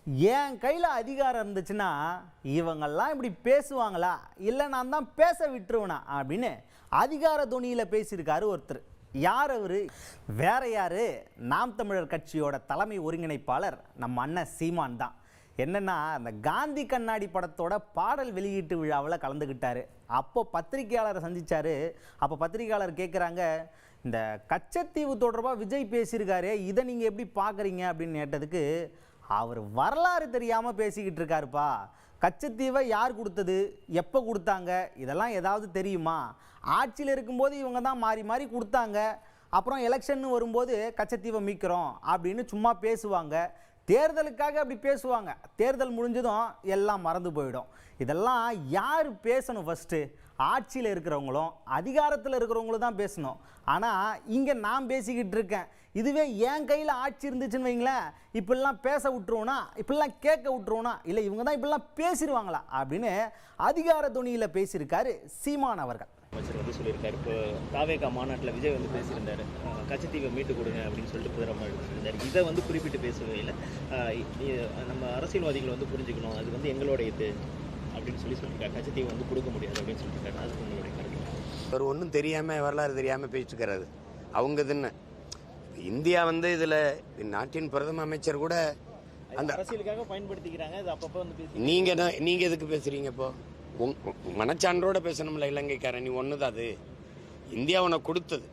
என் கையில் அதிகாரம் இருந்துச்சுன்னா இவங்கெல்லாம் இப்படி பேசுவாங்களா, இல்லை நான் தான் பேச விட்டுருவேனா அப்படின்னு அதிகார துணியில் பேசியிருக்காரு ஒருத்தர். யார் அவர்? வேற யார்? நாம் தமிழர் கட்சியோட தலைமை ஒருங்கிணைப்பாளர் நம்ம அண்ணன் சீமான் தான். என்னென்னா, அந்த காந்தி கண்ணாடி படத்தோட பாடல் வெளியீட்டு விழாவில் கலந்துக்கிட்டார். அப்போ பத்திரிகையாளரை சந்தித்தார். அப்போ பத்திரிகையாளர் கேட்குறாங்க, இந்த கச்சத்தீவு தொடர்பாக விஜய் பேசியிருக்காரு, இதை நீங்கள் எப்படி பார்க்குறீங்க அப்படின்னு கேட்டதுக்கு, அவர் வரலாறு தெரியாமல் பேசிக்கிட்டு இருக்காருப்பா. கச்சத்தீவை யார் கொடுத்தது, எப்போ கொடுத்தாங்க, இதெல்லாம் ஏதாவது தெரியுமா? ஆட்சியில் இருக்கும்போது இவங்க தான் மாறி மாறி கொடுத்தாங்க, அப்புறம் எலெக்ஷன் வரும்போது கச்சத்தீவை மீட்கிறோம் அப்படின்னு சும்மா பேசுவாங்க. தேர்தலுக்காக அப்படி பேசுவாங்க, தேர்தல் முடிஞ்சதும் எல்லாம் மறந்து போயிடும். இதெல்லாம் யார் பேசணும்? ஃபஸ்ட்டு ஆட்சியில் இருக்கிறவங்களும் அதிகாரத்தில் இருக்கிறவங்களும் தான் பேசணும். ஆனால் இங்கே நான் பேசிக்கிட்டு இருக்கேன். இதுவே என் கையில் ஆட்சி இருந்துச்சுன்னு வைங்களேன், இப்படிலாம் பேச விட்டுருவோனா, இப்படிலாம் கேட்க விட்டுருவோனா, இல்லை இவங்க தான் இப்படிலாம் பேசிடுவாங்களா அப்படின்னு அதிகார துணியில் பேசியிருக்காரு சீமான் அவர்கள். அமைச்சர் வந்து சொல்லியிருக்காரு. இப்போ தாவேகா மாநாட்டில் விஜய் வந்து பேசியிருந்தார், கச்சத்தீவை மீட்டு கொடுங்க அப்படின்னு சொல்லிட்டு குதிரமா எடுத்துருந்தார். இதை வந்து குறிப்பிட்டு பேசவே இல்லை. நம்ம அரசியல்வாதிகள் வந்து புரிஞ்சுக்கணும், அது வந்து எங்களோட இது அப்படின்னு சொல்லியிருக்காரு. கச்சத்தீவை வந்து கொடுக்க முடியாது அப்படின்னு சொல்லியிருக்காரு. அது உங்களுடைய கருத்து? அவர் ஒன்றும் தெரியாமல், வரலாறு தெரியாமல் பேசிட்டு இருக்கிறாரு. அவங்க இதுன்னு இந்தியா வந்து இதில் நாட்டின் பிரதம அமைச்சர் கூட அந்த அரசியலுக்காக பயன்படுத்திக்கிறாங்க. அது அப்பப்போ வந்து நீங்கள் எதுக்கு பேசுகிறீங்க? இப்போ மனச்சான்றோட பேசணும்ல இலங்கைக்காரன், நீ ஒன்று தான், அது இந்தியா உனக்கு கொடுத்தது,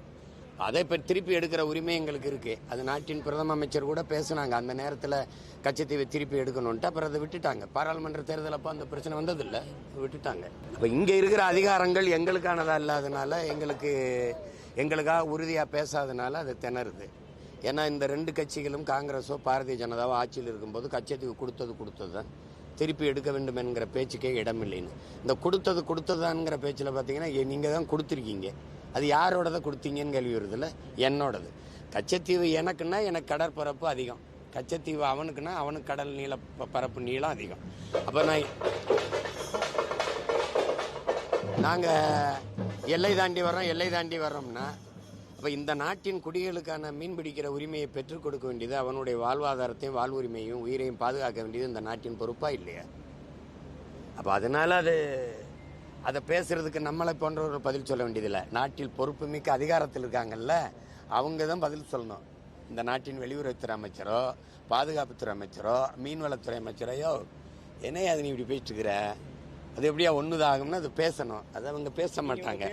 அதை இப்போ திருப்பி எடுக்கிற உரிமை எங்களுக்கு இருக்குது. அது நாட்டின் பிரதம அமைச்சர் கூட பேசுனாங்க அந்த நேரத்தில், கச்சத்தீவை திருப்பி எடுக்கணுன்ட்டு. அப்புறம் அதை விட்டுட்டாங்க. பாராளுமன்ற தேர்தல் அப்போ அந்த பிரச்சனை வந்ததில்லை, விட்டுட்டாங்க. அப்போ இங்கே இருக்கிற அதிகாரங்கள் எங்களுக்கானதாக இல்லாதனால, எங்களுக்காக உறுதியாக பேசாதனால அது திணறுது. ஏன்னா இந்த ரெண்டு கட்சிகளும், காங்கிரஸோ பாரதிய ஜனதாவோ ஆட்சியில் இருக்கும்போது கச்சத்தீவு கொடுத்தது தான், திருப்பி எடுக்க வேண்டும் என்கிற பேச்சுக்கே இடமில்லைன்னு. இந்த கொடுத்ததான்ங்கிற பேச்சில் பார்த்தீங்கன்னா, நீங்கள் தான் கொடுத்துருக்கீங்க, அது யாரோடதை கொடுத்தீங்கன்னு கேள்வி வருதில்ல. என்னோடது. கச்சத்தீவு எனக்குன்னா எனக்கு கடற்பரப்பு அதிகம், கச்சத்தீவு அவனுக்குன்னா அவனுக்கு கடல் நீள பரப்பு நீளம் அதிகம். அப்போ நாங்கள் எல்லை தாண்டி வர்றோம்னா, அப்போ இந்த நாட்டின் குடிகளுக்கான மீன் பிடிக்கிற உரிமையை பெற்றுக் கொடுக்க வேண்டியது, அவனுடைய வாழ்வாதாரத்தையும் வாழ்வுரிமையும் உயிரையும் பாதுகாக்க வேண்டியது இந்த நாட்டின் பொறுப்பாக இல்லையா? அப்போ அதனால் அதை பேசுறதுக்கு நம்மளை போன்றவர்கள் பதில் சொல்ல வேண்டியதில்லை. நாட்டில் பொறுப்பு மிக்க அதிகாரத்தில் இருக்காங்கல்ல, அவங்க தான் பதில் சொல்லணும். இந்த நாட்டின் வெளியுறவுத்துறை அமைச்சரோ, பாதுகாப்புத்துறை அமைச்சரோ, மீன்வளத்துறை அமைச்சரையோ, என்னையா அது நீ இப்படி பேசிட்டு இருக்கிற, அது எப்படியா ஒன்றுதாகும்னா அது பேசணும். அது அவங்க பேச மாட்டாங்க.